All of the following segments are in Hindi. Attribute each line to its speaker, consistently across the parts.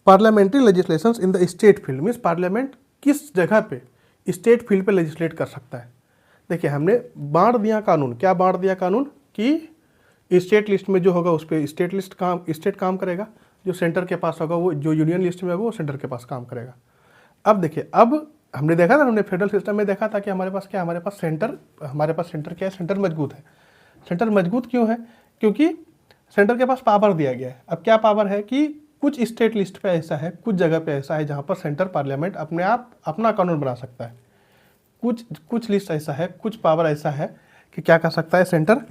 Speaker 1: Parliamentary legislations in the state field, means parliament किस जगह पे स्टेट फील्ड पे लेजिस्लेट कर सकता है। देखिए हमने बांट दिया कानून, क्या बांट दिया कानून कि स्टेट लिस्ट में जो होगा उस पर स्टेट काम करेगा, जो सेंटर के पास होगा वो, जो यूनियन लिस्ट में होगा वो सेंटर के पास काम करेगा। अब देखिए, अब हमने देखा था, हमने फेडरल सिस्टम में देखा था कि हमारे पास क्या, हमारे पास सेंटर क्या है, सेंटर मजबूत है। सेंटर मजबूत क्यों है? क्योंकि सेंटर के पास पावर दिया गया है। अब क्या पावर है कि कुछ स्टेट लिस्ट पे ऐसा है, कुछ जगह पे ऐसा है जहाँ पर सेंटर पार्लियामेंट अपने आप अपना कानून बना सकता है। कुछ लिस्ट ऐसा है, कुछ पावर ऐसा है कि क्या कर सकता है सेंटर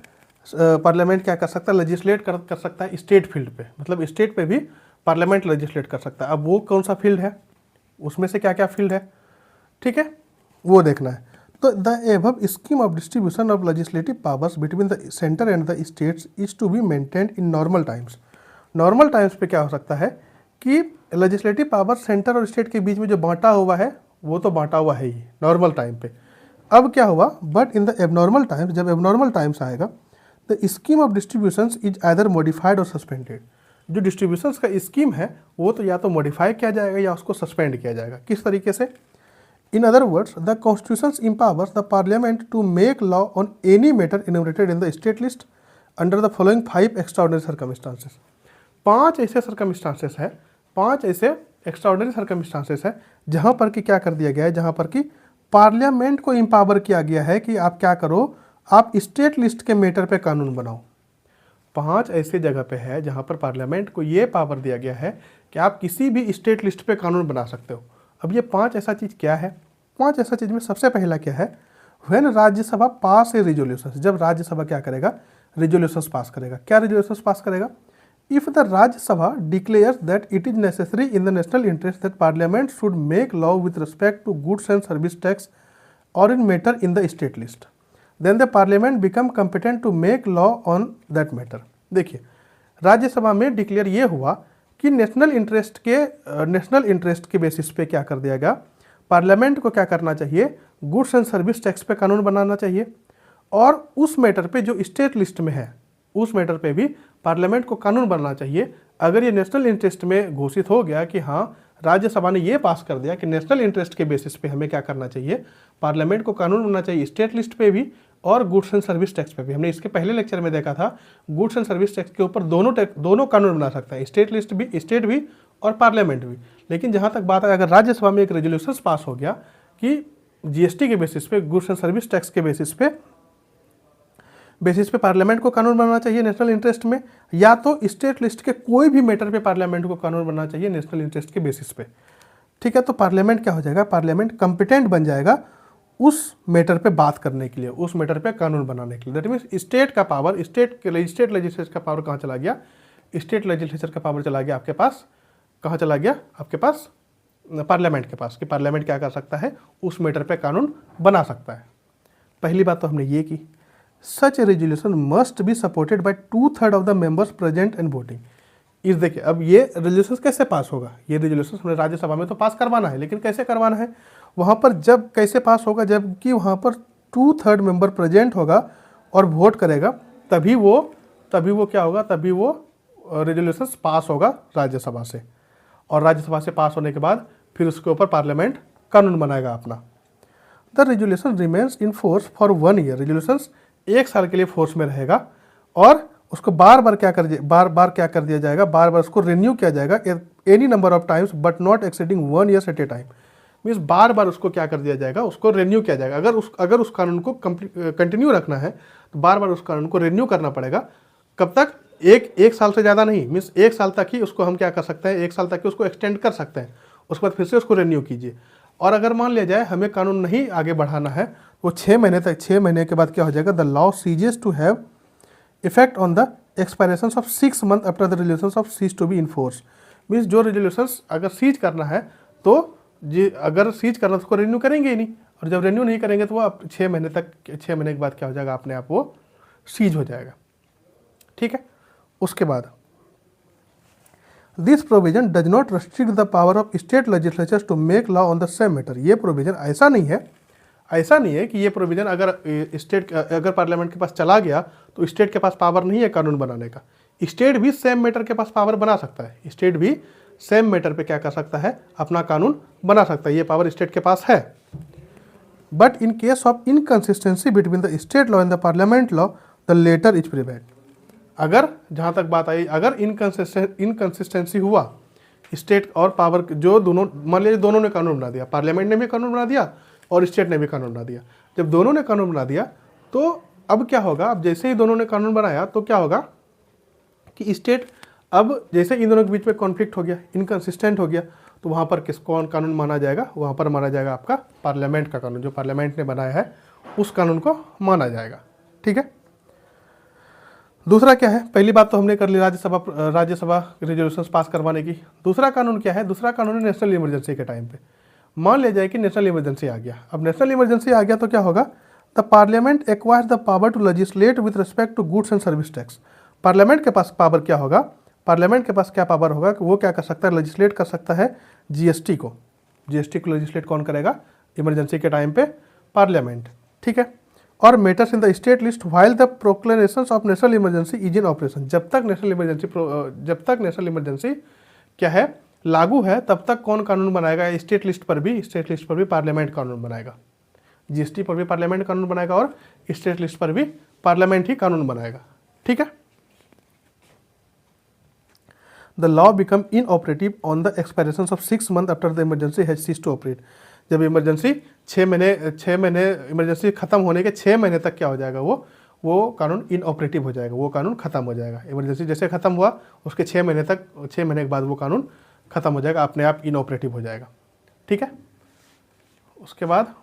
Speaker 1: पार्लियामेंट, क्या कर सकता है, लेजिस्लेट कर सकता है स्टेट फील्ड पे, मतलब स्टेट पे भी पार्लियामेंट लेजिस्लेट कर सकता है। अब वो कौन सा फील्ड है, उसमें से क्या क्या फील्ड है, ठीक है, वो देखना है। तो the above scheme of distribution of legislative powers between the centre and the states is to be maintained in normal times. Normal times पे क्या हो सकता है कि लेजिस्लेटिव पावर सेंटर और स्टेट के बीच में जो बांटा हुआ है वो तो बांटा हुआ है ही नॉर्मल टाइम पे। अब क्या हुआ, but in the abnormal times, जब एबनॉर्मल टाइम्स आएगा, the scheme of distributions is either modified और सस्पेंडेड। जो डिस्ट्रीब्यूशंस का स्कीम है वो तो या तो मॉडिफाई किया जाएगा या उसको सस्पेंड किया जाएगा। किस तरीके से? In other words, the constitution empowers the parliament to make law on any matter enumerated in the state list under the following 5 extraordinary circumstances. 5 ऐसे सर्कमस्टांसेस है, 5 ऐसे एक्स्ट्राऑर्डिनरी सर्कमस्टांसेस है जहाँ पर कि क्या कर दिया गया है, जहाँ पर कि पार्लियामेंट को एम्पावर किया गया है कि आप क्या करो, आप स्टेट लिस्ट के मैटर पे कानून बनाओ। 5 ऐसे जगह पे है जहाँ पर पार्लियामेंट को ये पावर दिया गया है कि आप किसी भी स्टेट लिस्ट पे कानून बना सकते हो। अब ये 5 ऐसा चीज़ क्या है? 5 ऐसा चीज़ में सबसे पहला क्या है, when Rajya Sabha pass A resolution, जब राज्यसभा क्या करेगा, रिजोल्यूशंस पास करेगा। क्या रिजोल्यूशंस पास करेगा? If the Rajya Sabha declares that it is necessary in the national interest that parliament should make law with respect to goods and service tax और in matter in the state list, then the parliament become competent to make law on that matter. देखिए, राज्यसभा में डिक्लेयर ये हुआ कि नेशनल इंटरेस्ट के बेसिस पे क्या कर दिया गया, पार्लियामेंट को क्या करना चाहिए, गुड्स एंड सर्विस टैक्स पे कानून बनाना चाहिए, और उस मैटर पे जो स्टेट लिस्ट में है उस मैटर पे भी पार्लियामेंट को कानून बनाना चाहिए। अगर ये नेशनल इंटरेस्ट में घोषित हो गया कि हाँ, राज्यसभा ने ये पास कर दिया कि नेशनल इंटरेस्ट के बेसिस पे हमें क्या करना चाहिए, पार्लियामेंट को कानून बनाना चाहिए स्टेट लिस्ट पे भी और गुड्स एंड सर्विस टैक्स पे भी। हमने इसके पहले लेक्चर में देखा था, गुड्स एंड सर्विस टैक्स के ऊपर दोनों कानून बना सकता है, स्टेट लिस्ट भी, स्टेट भी और पार्लियामेंट भी। लेकिन जहाँ तक बात है, अगर राज्यसभा में एक रेजोल्यूशन पास हो गया कि जीएसटी के बेसिस पे, गुड्स एंड सर्विस टैक्स के बेसिस पे पार्लियामेंट को कानून बनाना चाहिए नेशनल इंटरेस्ट में, या तो स्टेट लिस्ट के कोई भी मैटर पे पार्लियामेंट को कानून बनाना चाहिए नेशनल इंटरेस्ट के बेसिस पे, ठीक है। तो पार्लियामेंट क्या हो जाएगा, पार्लियामेंट कॉम्पिटेंट बन जाएगा उस मैटर पे बात करने के लिए, उस मैटर पे कानून बनाने के लिए। दैट मीन्स स्टेट का पावर, स्टेट लेजिस्लेचर का पावर कहाँ चला गया, स्टेट लेजिस्लेचर का पावर चला गया आपके पास, कहाँ चला गया, आपके पास पार्लियामेंट के पास, कि पार्लियामेंट क्या कर सकता है, उस मैटर पे कानून बना सकता है। पहली बात तो हमने ये की, such a resolution must be supported by 2/3 of the members present and voting. इस देखिए, अब ये रेजोल्यूशन कैसे पास होगा, ये रेजोल्यूशन हमने राज्यसभा में तो पास करवाना है, लेकिन कैसे करवाना है, वहाँ पर जब कैसे पास होगा, जबकि वहाँ पर 2/3 मेंबर प्रेजेंट होगा और वोट करेगा, तभी वो क्या होगा, तभी वो रेजोल्यूशन पास होगा राज्यसभा से, और राज्यसभा से पास होने के बाद फिर उसके ऊपर पार्लियामेंट कानून बनाएगा अपना। The resolution remains in force for 1 year. Resolution 1 साल के लिए फोर्स में रहेगा और उसको बार बार क्या कर दिया जाएगा, बार बार उसको रिन्यू किया जाएगा, any number of times but not exceeding 1 year at a time. Means बार बार उसको क्या कर दिया जाएगा, उसको रिन्यू किया जाएगा। अगर उस कानून को कंटिन्यू रखना है तो बार बार उस कानून को रिन्यू करना पड़ेगा। कब तक, एक साल से ज़्यादा नहीं, मीन्स 1 साल तक ही उसको हम क्या कर सकते हैं, 1 साल तक ही उसको एक्सटेंड कर सकते हैं, उसके बाद फिर से उसको रिन्यू कीजिए। और अगर मान लिया जाए हमें कानून नहीं आगे बढ़ाना है, वो 6 महीने के बाद क्या हो जाएगा, the law ceases to have effect on the expiration of 6 month after the resolution of cease to be in force. Means जो रेजोल्यूशंस अगर सीज करना है तो अगर सीज करना तो उसको रिन्यू करेंगे ही नहीं, और जब रिन्यू नहीं करेंगे तो वो 6 महीने के बाद क्या हो जाएगा, अपने आप वो सीज हो जाएगा, ठीक है। उसके बाद this provision does not restrict the power of state legislatures to make law on the same matter. ये प्रोविजन ऐसा नहीं है कि ये प्रोविजन अगर पार्लियामेंट के पास चला गया तो स्टेट के पास पावर नहीं है कानून बनाने का। स्टेट भी सेम मैटर के पास पावर बना सकता है, स्टेट भी सेम मैटर पे क्या कर सकता है, अपना कानून बना सकता है, ये पावर स्टेट के पास है। But in case of inconsistency between the state law and the parliament law the latter is prevail. अगर जहाँ तक बात आई, अगर इनकन्सिस्टेंसी हुआ स्टेट और पावर, जो दोनों, मान लीजिए दोनों ने कानून बना दिया, पार्लियामेंट ने भी कानून बना दिया और स्टेट ने भी कानून बना दिया। जब दोनों ने कानून बना दिया तो अब क्या होगा, अब जैसे ही दोनों ने कानून बनाया तो क्या होगा कि स्टेट, अब जैसे इन दोनों के बीच में कॉन्फ्लिक्ट हो गया, इनकन्सिस्टेंट हो गया, तो वहाँ पर कौन कानून माना जाएगा, वहाँ पर माना जाएगा आपका पार्लियामेंट का कानून, जो पार्लियामेंट ने बनाया है उस कानून को माना जाएगा। ठीक है। दूसरा क्या है, पहली बात तो हमने कर ली राज्यसभा रेजोल्यूशंस पास करवाने की। दूसरा कानून क्या है, दूसरा कानून है नेशनल इमरजेंसी के टाइम पे। मान लिया जाए कि नेशनल इमरजेंसी आ गया। अब नेशनल इमरजेंसी आ गया तो क्या होगा, the parliament acquires the power to legislate with respect to goods and service tax. Parliament के पास पावर क्या होगा, पार्लियामेंट के पास क्या पावर होगा कि वो क्या कर सकता है, लेजिस्लेट कर सकता है जीएसटी को। जीएसटी को लेजिस्लेट कौन करेगा, इमरजेंसी के टाइम पे पार्लियामेंट। ठीक है। और matters in the state list while the proclamations of national emergency is in operation. जब तक नेशनल इमरजेंसी क्या है, लागू है, तब तक कौन कानून बनाएगा, स्टेट लिस्ट पर भी पार्लियामेंट कानून बनाएगा। जीएसटी पर भी पार्लियामेंट कानून बनाएगा और स्टेट लिस्ट पर भी पार्लियामेंट ही कानून बनाएगा। ठीक है। The law become inoperative on the expiration of 6 months after the emergency has ceased to operate. जब इमरजेंसी 6 महीने इमरजेंसी खत्म होने के 6 महीने तक क्या हो जाएगा, वो कानून इनऑपरेटिव हो जाएगा, वो कानून खत्म हो जाएगा। इमरजेंसी जैसे खत्म हुआ उसके 6 महीने के बाद वो कानून खत्म हो जाएगा, अपने आप इनऑपरेटिव हो जाएगा। ठीक है। उसके बाद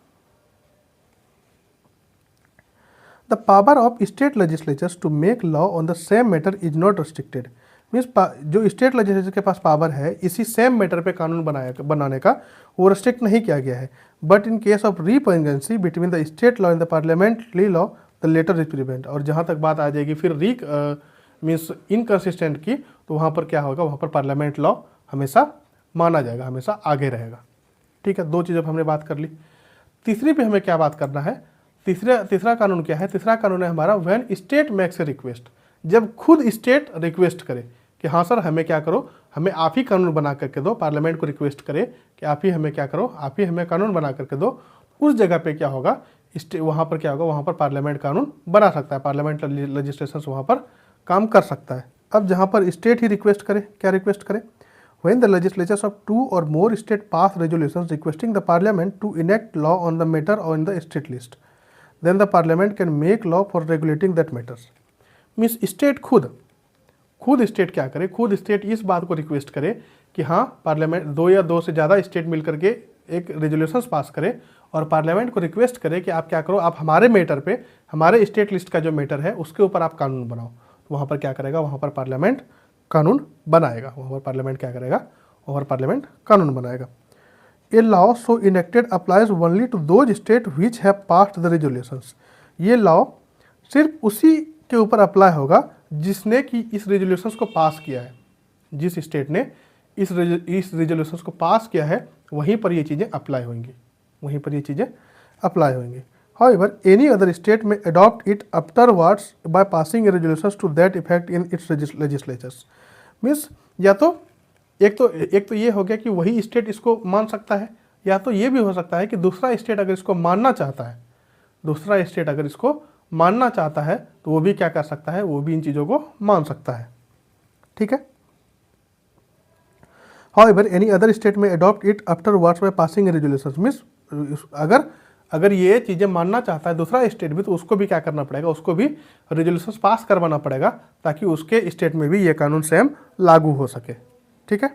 Speaker 1: the power of state legislatures to make law on the same matter is not restricted. Means जो स्टेट लेजिस्लेचर के पास पावर है इसी सेम मैटर पे कानून बनाने का, वो रिस्ट्रिक्ट नहीं किया गया है। But in case of repugnancy between the state law and the parliamentary law the latter is prevent. और जहाँ तक बात आ जाएगी फिर मीन्स इनकन्सिस्टेंट की, तो वहाँ पर क्या होगा, वहाँ पर पार्लियामेंट लॉ हमेशा माना जाएगा, हमेशा आगे रहेगा। ठीक है। 2 चीज़ें हमने बात कर ली। तीसरी पे हमें क्या बात करना है, तीसरा कानून क्या है, तीसरा कानून है हमारा when state makes a request. जब खुद स्टेट रिक्वेस्ट करे कि हाँ सर हमें क्या करो, हमें आप ही कानून बना करके दो, पार्लियामेंट को रिक्वेस्ट करे कि आप ही हमें क्या करो, आप ही हमें कानून बना करके दो, उस जगह पे क्या होगा, वहाँ पर क्या होगा, वहाँ पर पार्लियामेंट कानून बना सकता है, पार्लियामेंट लेजिस्लेशन वहाँ पर काम कर सकता है। अब जहाँ पर स्टेट ही रिक्वेस्ट करे, क्या रिक्वेस्ट करे, when the legislatures of 2 or more state pass resolutions requesting the parliament to enact law on the matter on the state list, then the parliament can make law for regulating that matters। Means state खुद स्टेट क्या करे, खुद स्टेट इस बात को रिक्वेस्ट करे कि हाँ पार्लियामेंट 2 या 2 से ज़्यादा स्टेट मिल करके एक रेजोल्यूशंस पास करे और पार्लियामेंट को रिक्वेस्ट करे कि आप क्या करो, आप हमारे मैटर पे, हमारे स्टेट लिस्ट का जो मैटर है उसके ऊपर आप कानून बनाओ। तो वहाँ पर क्या करेगा, वहाँ पर पार्लियामेंट कानून बनाएगा, वहाँ पर पार्लियामेंट क्या करेगा, वहाँ पर पार्लियामेंट कानून बनाएगा। A law so enacted applies only to those state which have passed the resolutions. ये लॉ सिर्फ उसी के ऊपर अप्लाई होगा जिसने कि इस रेजोल्यूशंस को पास किया है। जिस स्टेट ने इस रेजोल्यूशंस को पास किया है वहीं पर ये चीज़ें अप्लाई होंगी, वहीं पर ये चीज़ें अप्लाई होंगी। However, any other state may adopt it afterwards by passing a resolutions to that effect in its legislatures। Means या तो एक तो ये हो गया कि वही स्टेट इसको मान सकता है, या तो ये भी हो सकता है कि दूसरा स्टेट अगर इसको मानना चाहता है, दूसरा स्टेट अगर इसको मानना चाहता है तो वो भी क्या कर सकता है, वो भी इन चीज़ों को मान सकता है। ठीक है। However, any other state may adopt it afterwards by passing a resolutions। Means अगर ये चीज़ें मानना चाहता है दूसरा स्टेट भी, तो उसको भी क्या करना पड़ेगा, उसको भी रेजोल्यूशंस पास करवाना पड़ेगा ताकि उसके स्टेट में भी ये कानून सेम लागू हो सके। ठीक है।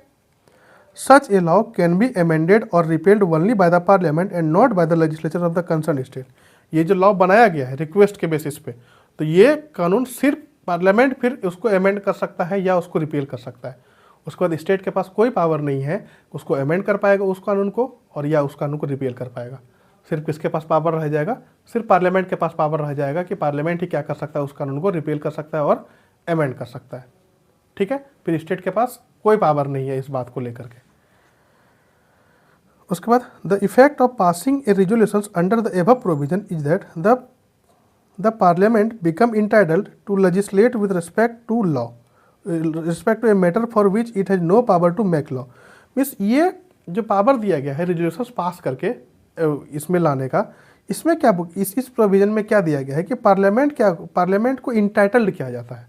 Speaker 1: सच a law can be amended और repelled only by the parliament and not by the legislature of the concern state. ये जो लॉ बनाया गया है रिक्वेस्ट के बेसिस पे, तो ये कानून सिर्फ पार्लियामेंट फिर उसको अमेंड कर सकता है या उसको रिपेल कर सकता है। उसके बाद स्टेट के पास कोई पावर नहीं है, उसको अमेंड कर पाएगा उस कानून को और या उस कानून को रिपेल कर पाएगा। सिर्फ किसके पास पावर रह जाएगा, सिर्फ पार्लियामेंट के पास पावर रह जाएगा कि पार्लियामेंट ही क्या कर सकता है, उस कानून को रिपेल कर सकता है और अमेंड कर सकता है। ठीक है। फिर स्टेट के पास कोई पावर नहीं है इस बात को लेकर के। उसके बाद the effect of passing a resolutions under the above provision is that the parliament become entitled to legislate with respect to law. Respect to a matter for which it has no power to make law. Means ये जो पावर दिया गया है रेजोल्यूशंस पास करके इसमें लाने का, इसमें क्या इस प्रोविज़न में क्या दिया गया है कि पार्लियामेंट को इंटाइटल्ड किया जाता है।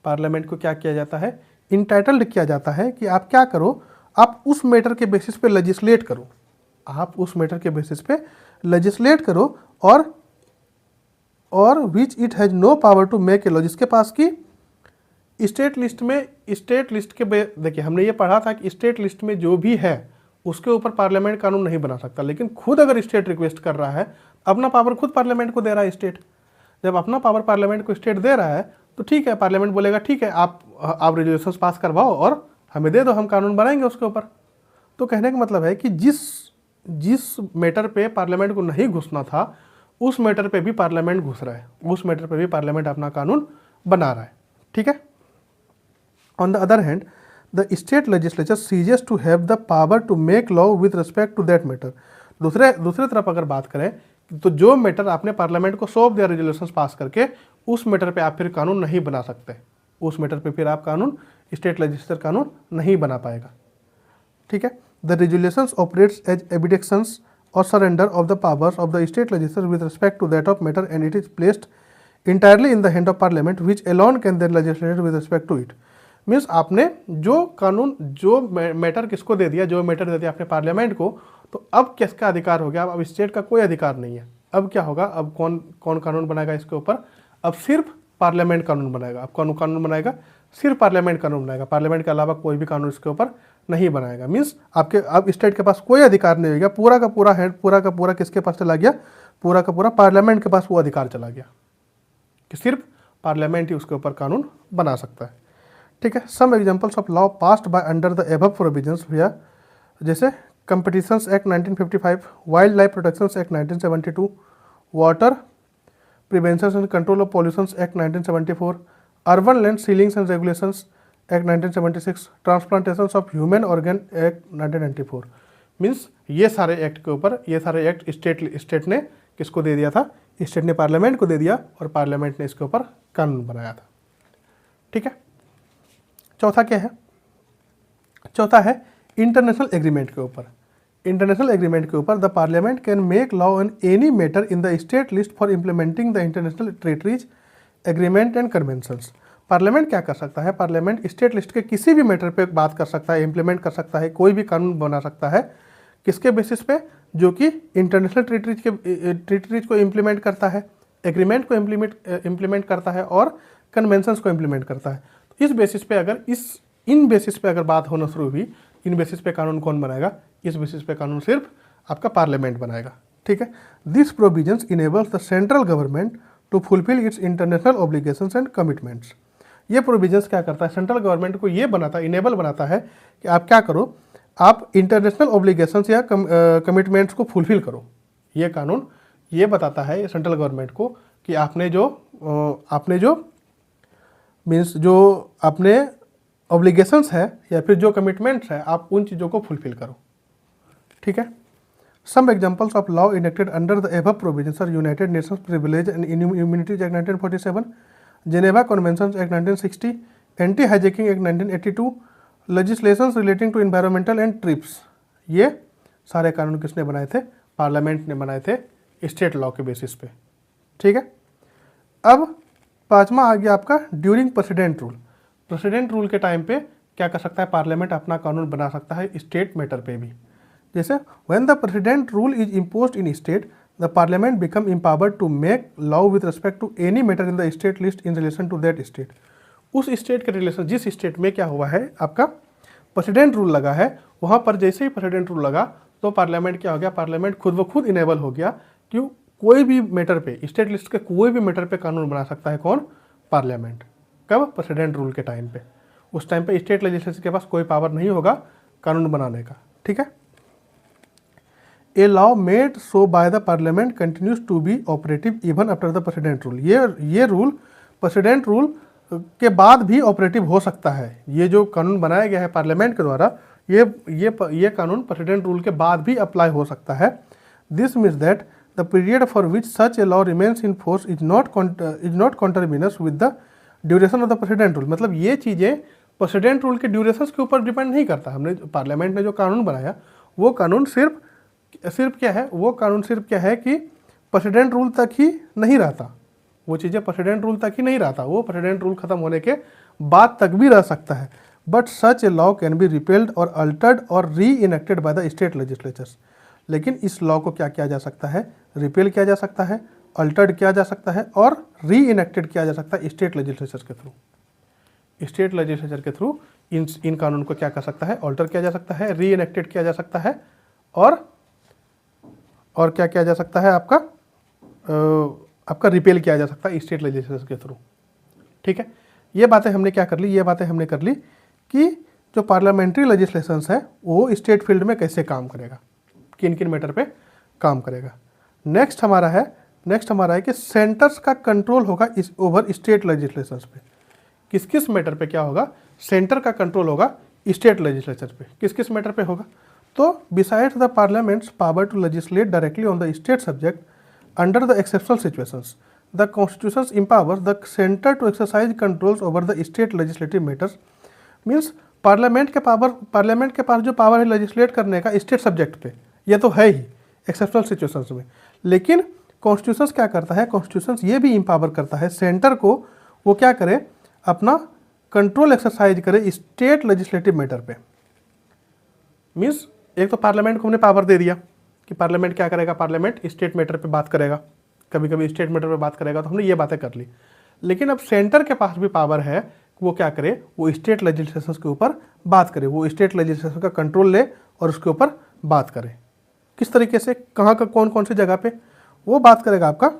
Speaker 1: पार्लियामेंट को क्या किया जाता है? इंटाइटल्ड किया जाता है कि आप क्या करो, आप उस मैटर के बेसिस पे लेजिस्लेट करो, आप उस मैटर के बेसिस पे लेजिस्लेट करो और which it has no power to make a law, जिसके पास की स्टेट लिस्ट में, स्टेट लिस्ट के देखिए हमने ये पढ़ा था कि स्टेट लिस्ट में जो भी है उसके ऊपर पार्लियामेंट कानून नहीं बना सकता, लेकिन खुद अगर स्टेट रिक्वेस्ट कर रहा है, अपना पावर खुद पार्लियामेंट को दे रहा है स्टेट, जब अपना पावर पार्लियामेंट को स्टेट दे रहा है तो ठीक है, पार्लियामेंट बोलेगा ठीक है आप रेजोल्यूशंस पास करवाओ और हमें दे दो, हम कानून बनाएंगे उसके ऊपर। तो कहने का मतलब है कि जिस मैटर पे पार्लियामेंट को नहीं घुसना था उस मैटर पे भी पार्लियामेंट घुस रहा है, उस मैटर पे भी पार्लियामेंट अपना कानून बना रहा है। ठीक है। On the other hand the state legislature ceases to have the power to make law with respect to that matter. दूसरे तरफ अगर बात करें तो जो मैटर आपने पार्लियामेंट को सौंप दिया रेजोल्यूशंस पास करके, उस मैटर पे आप फिर कानून नहीं बना सकते, उस मैटर पे फिर आप कानून, स्टेट लेजिस्लेचर कानून नहीं बना पाएगा। ठीक है। The resolutions operates as abdications और surrender of the powers of the state legislature with respect to that of matter and it is placed entirely in the hand of parliament which alone can then legislate with respect to it. Means आपने जो कानून, जो मैटर किसको दे दिया, जो मैटर दे दिया आपने पार्लियामेंट को, तो अब किसका अधिकार हो गया? अब स्टेट का कोई अधिकार नहीं है। अब क्या होगा? अब कौन कानून बनाएगा इसके ऊपर? अब सिर्फ पार्लियामेंट कानून बनाएगा। अब कौन कानून बनाएगा? सिर्फ पार्लियामेंट कानून बनाएगा, पार्लियामेंट के अलावा कोई भी कानून इसके ऊपर नहीं बनाएगा। मीन्स आपके अब स्टेट के पास कोई अधिकार नहीं होगा, पूरा का पूरा किसके पास चला गया? पूरा का पूरा पार्लियामेंट के पास वो अधिकार चला गया कि सिर्फ पार्लियामेंट ही उसके ऊपर कानून बना सकता है। ठीक है। Some examples of law passed by under the above provisions भैया, जैसे competitions act 1955, wild life protections act 1972, water prevention and control of pollutions act 1974, urban land ceilings and regulations act 1976, transplantation of human organ act 1994। Means ये सारे एक्ट के ऊपर, ये सारे एक्ट स्टेट ने किसको दे दिया था? स्टेट ने पार्लियामेंट को दे दिया और पार्लियामेंट ने इसके ऊपर कानून बनाया था। ठीक है। चौथा क्या है? चौथा है इंटरनेशनल एग्रीमेंट के ऊपर। इंटरनेशनल एग्रीमेंट के ऊपर the parliament can make law on any matter in the state list for implementing the international treaties, agreement and conventions. Parliament क्या कर सकता है? पार्लियामेंट स्टेट लिस्ट के किसी भी मैटर पे बात कर सकता है, इम्प्लीमेंट कर सकता है, कोई भी कानून बना सकता है। किसके बेसिस पे? जो कि इंटरनेशनल ट्रीटीज को इम्प्लीमेंट करता है, एग्रीमेंट को इम्प्लीमेंट करता है और कन्वेंशंस को इम्प्लीमेंट करता है। इस बेसिस पे अगर इन बेसिस पे अगर बात होना शुरू हुई, इन बेसिस पे कानून कौन बनाएगा? इस बेसिस पे कानून सिर्फ आपका पार्लियामेंट बनाएगा। ठीक है। This provisions enables the central government to fulfil its international obligations and commitments. ये प्रोविजंस क्या करता है? सेंट्रल गवर्नमेंट को ये बनाता है, इनेबल बनाता है कि आप क्या करो, आप इंटरनेशनल ऑब्लिगेशंस या कमिटमेंट्स को फुलफिल करो। ये कानून ये बताता है सेंट्रल गवर्नमेंट को कि आपने जो मीन्स जो अपने ऑब्लिगेशंस है या फिर जो कमिटमेंट्स है, आप उन चीज़ों को फुलफिल करो। ठीक है। Some examples of law enacted under the above provisions are United Nations privilege and immunities act 1947, Geneva conventions act 1960, anti hijacking act 1982, legislations relating to environmental and TRIPS. ये सारे कानून किसने बनाए थे? पार्लियामेंट ने बनाए थे स्टेट लॉ के बेसिस पे। ठीक है। अब पांचवा आ गया आपका during president rule. President rule के टाइम पे क्या कर सकता है? पार्लियामेंट अपना कानून बना सकता है स्टेट मैटर पे भी। जैसे when the president rule is imposed in state, the parliament become empowered to make law with respect to any matter in the state list in relation to that state. उस स्टेट के रिलेशन, जिस स्टेट में क्या हुआ है आपका प्रेसिडेंट रूल लगा है, वहाँ पर जैसे ही प्रेसिडेंट रूल लगा तो पार्लियामेंट क्या हो गया? पार्लियामेंट खुद ब खुद इनेबल हो गया। क्यों? कोई भी मैटर पे, स्टेट लिस्ट के कोई भी मैटर पे कानून बना सकता है कौन? पार्लियामेंट। कब? प्रेसिडेंट रूल के टाइम पे। उस टाइम पे स्टेट लेजिस्लेचर के पास कोई पावर नहीं होगा कानून बनाने का। ठीक है। A law made so by the parliament continues to be operative even after the president rule. ये रूल प्रेसिडेंट रूल के बाद भी ऑपरेटिव हो सकता है। ये जो कानून बनाया गया है पार्लियामेंट के द्वारा, ये कानून प्रेसिडेंट रूल के बाद भी अप्लाई हो सकता है। This means that the period for which such a law remains in force is not conterminous with the duration of the president rule, मतलब ये चीज़ें प्रेसिडेंट रूल के ड्यूरेशन के ऊपर डिपेंड नहीं करता। हमने पार्लियामेंट ने जो कानून बनाया वो कानून सिर्फ क्या है, वो कानून सिर्फ क्या है कि प्रेसिडेंट रूल तक ही नहीं रहता, वो चीज़ें प्रेसिडेंट रूल तक ही नहीं रहता, वो प्रेसिडेंट रूल खत्म होने के बाद तक भी रह सकता है। But such a law can be repelled और अल्टर्ड और री enacted by the state legislatures. लेकिन इस लॉ को क्या किया जा सकता है, रिपेल किया जा सकता है, अल्टर्ड किया जा सकता है और री इनेक्टेड किया जा सकता है स्टेट लेजिस्लेचर के थ्रू। स्टेट लेजिस्लेचर के थ्रू इन कानून को क्या कर सकता है, ऑल्टर किया जा सकता है, री इनेक्टेड किया जा सकता है और क्या किया जा सकता है, आपका रिपेल किया जा सकता है स्टेट लेजिस्लेचर के थ्रू। ठीक है, ये बातें हमने क्या कर ली, ये बातें हमने कर ली कि जो पार्लियामेंट्री लेजिस्लेशंस है वो स्टेट फील्ड में कैसे काम करेगा, किन किन मैटर पे काम करेगा। नेक्स्ट हमारा है कि सेंटर्स का कंट्रोल होगा इस ओवर स्टेट लेजिस्लेशंस पे। किस किस मैटर पे क्या होगा, सेंटर का कंट्रोल होगा स्टेट लेजिस्लेचर पे। किस किस मैटर पे होगा, तो besides the parliament's power to legislate directly on the state subject under the exceptional situations the constitutions empowers the centre to exercise controls over the state legislative matters. Means parliament के पास जो पावर है लेजिस्लेट करने का स्टेट सब्जेक्ट पे, ये तो है ही एक्सेप्शनल सिचुएशंस में, लेकिन कॉन्स्टिट्यूशंस क्या करता है, कॉन्स्टिट्यूशंस ये भी एम्पावर करता है सेंटर को, वो क्या करे, अपना कंट्रोल एक्सरसाइज करे स्टेट लेजिस्लेटिव मैटर पे। मीन्स एक तो पार्लियामेंट को हमने पावर दे दिया कि पार्लियामेंट क्या करेगा, पार्लियामेंट स्टेट मैटर पे बात करेगा, कभी कभी स्टेट मैटर पे बात करेगा, तो हमने ये बातें कर ली। लेकिन अब सेंटर के पास भी पावर है, वो क्या करे, वो स्टेट लेजिस्लेशन के ऊपर बात करे, वो स्टेट लेजिस्लेशन का कंट्रोल ले और उसके ऊपर बात करे। किस तरीके से, कहाँ का, कौन कौन सी जगह पे वो बात करेगा आपका,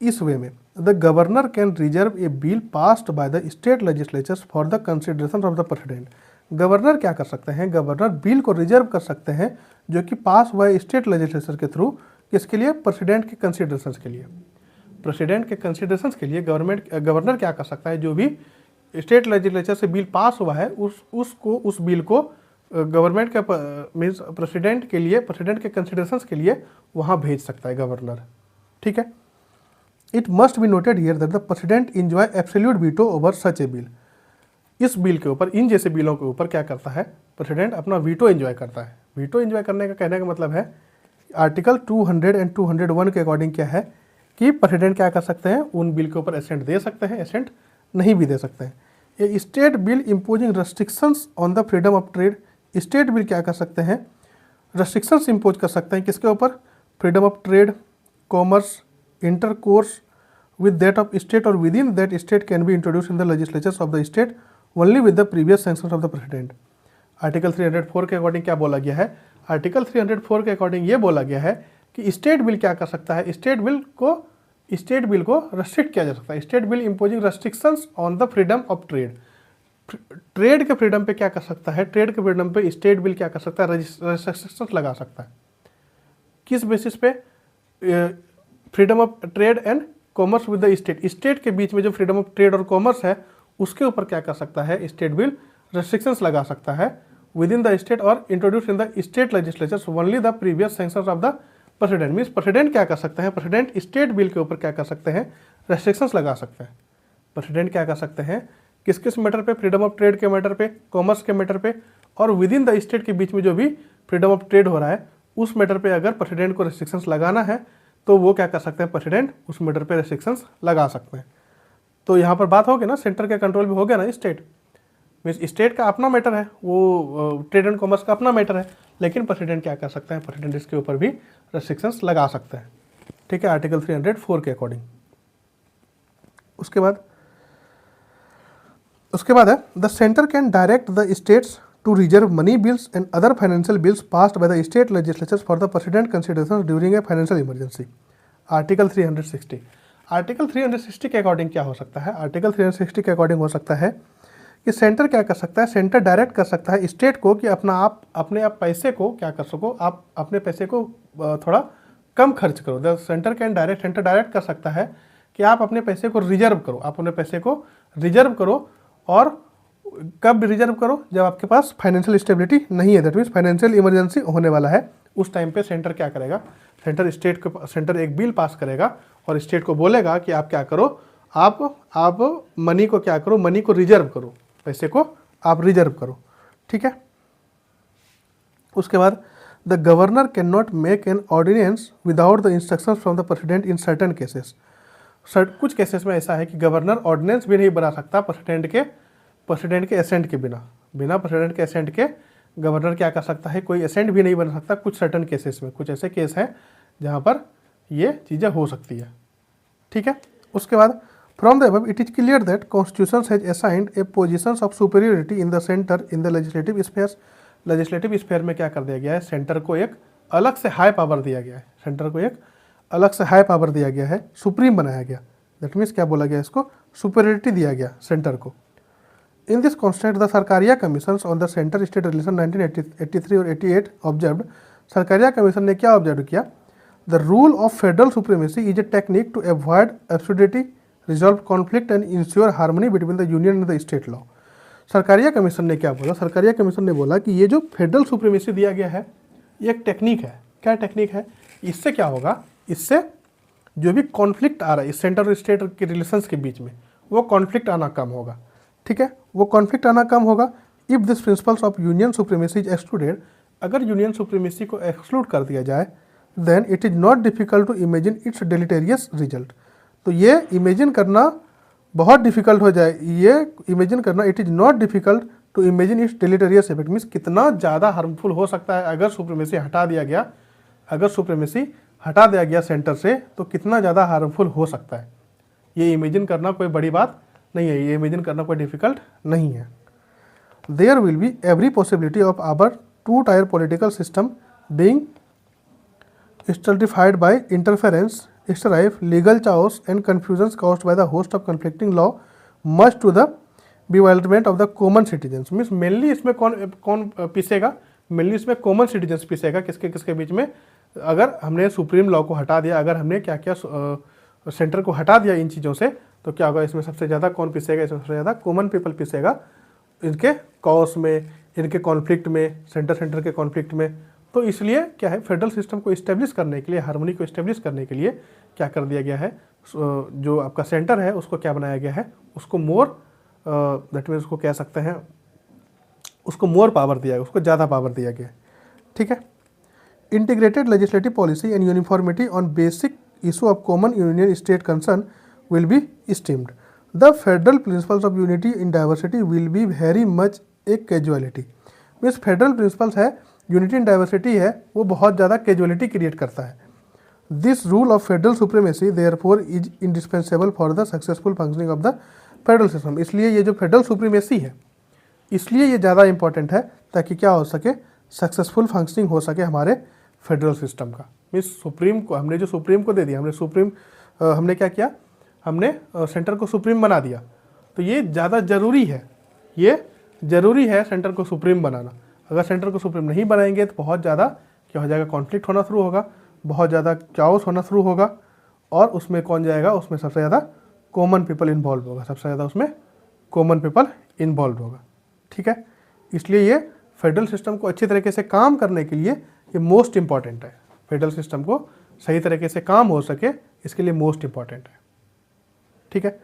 Speaker 1: इस वे में the governor can reserve A bill passed by the state legislatures for the consideration of the president. Governor क्या कर सकते हैं, गवर्नर बिल को रिजर्व कर सकते हैं जो कि पास हुआ है स्टेट लेजिस्लेचर के थ्रू, किसके लिए, प्रेसिडेंट के कंसिडरेशन के लिए। प्रेसिडेंट के कंसिडरेशन के लिए गवर्नर क्या कर सकता है, जो भी स्टेट लेजिस्लेचर से बिल पास हुआ है उस बिल को गवर्नमेंट के मीन्स प्रेसिडेंट के कंसिडरेशन के लिए वहाँ भेज सकता है गवर्नर। ठीक है, it must be noted here that the president enjoy absolute veto over such A bill. इस बिल के ऊपर, इन जैसे बिलों के ऊपर क्या करता है, प्रेसिडेंट अपना वीटो एंजॉय करता है। वीटो एंजॉय करने का कहने का मतलब है आर्टिकल 200 एंड 201 के अकॉर्डिंग क्या है कि प्रेसिडेंट क्या कर सकते हैं, उन बिल के ऊपर एसेंट दे सकते हैं, एसेंट नहीं भी दे सकते हैं। A state bill imposing restrictions on the freedom of trade, state bill क्या कर सकते हैं, रेस्ट्रिक्शंस इम्पोज कर सकते हैं किसके ऊपर, freedom of trade, commerce, intercourse with that of state or within that state can be introduced in the legislatures of the state only with the previous sanctions of the president। Article 304 के अकॉर्डिंग क्या बोला गया है, आर्टिकल 304 के अकॉर्डिंग ये बोला गया है कि स्टेट बिल क्या कर सकता है, स्टेट बिल को रेस्ट्रिक्ट किया जा सकता है। State bill imposing restrictions on the freedom of trade, trade के फ्रीडम पे क्या कर सकता है, ट्रेड के फ्रीडम पे स्टेट बिल क्या कर सकता है, रेस्ट्रिक्शंस लगा सकता है। किस बेसिस पे, freedom of trade and commerce with the state के बीच में जो फ्रीडम ऑफ ट्रेड और कॉमर्स है उसके ऊपर क्या कर सकता है, स्टेट बिल रेस्ट्रिक्शंस लगा सकता है विद इन द स्टेट और introduce in the state legislatures only the previous sanctions of the president. Means president क्या कर सकते हैं, प्रेसिडेंट स्टेट बिल के ऊपर क्या कर सकते हैं, रेस्ट्रिक्शंस लगा सकते हैं। प्रेसिडेंट क्या कर सकते हैं, किस किस मैटर पे, फ्रीडम ऑफ ट्रेड के मैटर पे, कॉमर्स के मैटर पे और विद इन द स्टेट के बीच में जो भी फ्रीडम ऑफ ट्रेड हो रहा है उस मैटर पे अगर प्रेसिडेंट को रेस्ट्रिक्शंस लगाना है तो वो क्या कर सकते हैं, प्रेसिडेंट उस मैटर पे रेस्ट्रिक्शंस लगा सकते हैं। तो यहाँ पर बात हो गई ना, सेंटर के कंट्रोल में हो गया ना स्टेट, मीन्स स्टेट का अपना मैटर है, वो ट्रेड एंड कॉमर्स का अपना मैटर है, लेकिन प्रेसिडेंट क्या कर सकते हैं, प्रेसिडेंट इसके ऊपर भी रेस्ट्रिक्शंस लगा सकते हैं। ठीक है, आर्टिकल 304 के अकॉर्डिंग। उसके बाद है the centre can direct the states to reserve money bills and other financial bills passed by the state legislatures for the president considerations during a financial emergency। Article 360, article 360 के अकॉर्डिंग क्या हो सकता है, आर्टिकल 360 के अकॉर्डिंग हो सकता है कि सेंटर क्या कर सकता है, सेंटर डायरेक्ट कर सकता है स्टेट को कि अपने आप पैसे को क्या कर सको, आप अपने पैसे को थोड़ा कम खर्च करो। द सेंटर डायरेक्ट कर सकता है कि आप अपने पैसे को रिजर्व करो, आप अपने पैसे को रिजर्व करो। और कब रिजर्व करो, जब आपके पास फाइनेंशियल स्टेबिलिटी नहीं है, दैट मीन्स फाइनेंशियल इमरजेंसी होने वाला है, उस टाइम पे सेंटर क्या करेगा, सेंटर एक बिल पास करेगा और स्टेट को बोलेगा कि आप क्या करो, आप मनी को क्या करो, मनी को रिजर्व करो, पैसे को आप रिजर्व करो। ठीक है। उसके बाद the governor can not make an ordinance without the instructions from the president in certain cases. कुछ केसेस में ऐसा है कि गवर्नर ऑर्डिनेंस भी नहीं बना सकता प्रेसिडेंट के एसेंट के बिना प्रेसिडेंट के एसेंट के गवर्नर क्या कर सकता है, कोई एसेंट भी नहीं बना सकता। कुछ सर्टन केसेस में, कुछ ऐसे केस हैं जहाँ पर ये चीज़ें हो सकती है। ठीक है। उसके बाद from the above it is clear that constitution has assigned A positions of superiority in the centre in the legislative spheres. Legislative sphere में क्या कर दिया गया है, सेंटर को एक अलग से हाई पावर दिया गया है, सेंटर को एक अलग से हाई पावर दिया गया है, सुप्रीम बनाया गया। दैट मीन्स क्या बोला गया, इसको सुपीरियरिटी दिया गया सेंटर को। In this constant the Sarkaria commission on the centre state relation 1983 और 88 ऑब्जर्व्ड। सरकारिया कमीशन ने क्या ऑब्जर्व किया, the rule of federal supremacy is a technique to avoid absurdity, resolve conflict and ensure harmony between the union and the state law. Sarkaria commission ने क्या बोला, सरकारिया कमीशन ने बोला कि ये जो फेडरल सुप्रीमेसी दिया गया है ये एक टेक्निक है। क्या टेक्निक है, इससे क्या होगा, इससे जो भी कॉन्फ्लिक्ट आ रहा है इस सेंटर और स्टेट के रिलेशंस के बीच में, वो कॉन्फ्लिक्ट आना कम होगा। ठीक है, वो कॉन्फ्लिक्ट आना कम होगा। If this principles of union supremacy is excluded, अगर यूनियन सुप्रीमेसी को एक्सक्लूड कर दिया जाए, then it is not difficult to imagine its deleterious result. तो ये इमेजिन करना बहुत डिफिकल्ट हो जाए, ये इमेजिन करना, it is not difficult to imagine its deleterious effect. Means कितना ज़्यादा हार्मफुल हो सकता है अगर सुप्रीमेसी हटा दिया गया, अगर सुप्रीमेसी हटा दिया गया सेंटर से, तो कितना ज़्यादा हार्मफुल हो सकता है। ये इमेजिन करना कोई बड़ी बात नहीं है, ये इमेजिन करना कोई डिफिकल्ट नहीं है। There will be every possibility of our two tier political system being stultified by interference, strife, legal chaos and confusions caused by the host of conflicting law, much to the bewilderment of the common citizens। Means mainly इसमें कौन पीसेगा, मेनली इसमें कॉमन सिटीजन्स पीसेगा। किसके किसके बीच में, अगर हमने सुप्रीम लॉ को हटा दिया, अगर हमने क्या क्या सेंटर को हटा दिया इन चीज़ों से, तो क्या होगा, इसमें सबसे ज़्यादा कौन पीसेगा, इसमें सबसे ज़्यादा कॉमन पीपल पीसेगा इनके कॉज में, इनके कॉन्फ्लिक्ट में, सेंटर के कॉन्फ्लिक्ट में। तो इसलिए क्या है, फेडरल सिस्टम को इस्टेब्लिश करने के लिए, हार्मनी को इस्टेब्लिश करने के लिए क्या कर दिया गया है, जो आपका सेंटर है उसको क्या बनाया गया है, उसको मोर दैट मीन्स उसको कह सकते हैं, उसको मोर पावर दिया गया, उसको ज़्यादा पावर दिया गया। ठीक है। Integrated legislative policy and uniformity on basic issue of common union state concern will be steamed. The federal principles of unity in diversity will be very much A casualty. Means federal principles है, यूनिटी इन डाइवर्सिटी है, वो बहुत ज़्यादा कैजुअलिटी क्रिएट करता है। This rule of federal supremacy therefore is indispensable for the successful functioning of the federal system. इसलिए ये जो फेडरल सुप्रीमेसी है, इसलिए ये ज़्यादा इंपॉर्टेंट है, ताकि क्या हो सके, सक्सेसफुल फंक्शनिंग हो सके हमारे फेडरल सिस्टम का। मीन्स सुप्रीम को हमने जो सुप्रीम को दे दिया, हमने क्या किया, हमने सेंटर को सुप्रीम बना दिया, तो ये ज़्यादा ज़रूरी है, ये ज़रूरी है सेंटर को सुप्रीम बनाना। अगर सेंटर को सुप्रीम नहीं बनाएंगे तो बहुत ज़्यादा क्या हो जाएगा, कॉन्फ्लिक्ट होना शुरू होगा, बहुत ज़्यादा चाओस होना शुरू होगा, और उसमें कौन जाएगा, उसमें सबसे ज़्यादा कॉमन पीपल इन्वॉल्व होगा, सबसे ज़्यादा उसमें कॉमन पीपल इन्वॉल्व होगा। ठीक है। इसलिए ये फेडरल सिस्टम को अच्छी तरीके से काम करने के लिए ये मोस्ट इंपॉर्टेंट है। फेडरल सिस्टम को सही तरीके से काम हो सके, इसके लिए मोस्ट इंपॉर्टेंट है। ठीक है।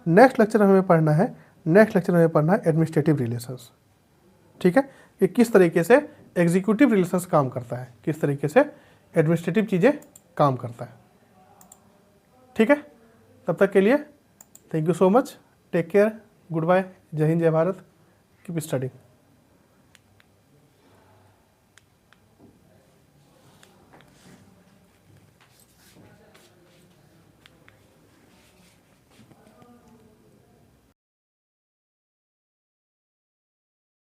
Speaker 1: नेक्स्ट लेक्चर हमें पढ़ना है एडमिनिस्ट्रेटिव रिलेशंस। ठीक है, कि किस तरीके से एग्जीक्यूटिव रिलेशंस काम करता है, किस तरीके से एडमिनिस्ट्रेटिव चीज़ें काम करता है। ठीक है, तब तक के लिए thank you so much, take care, good bye, जय हिंद, जय भारत, कीप स्टडिंग।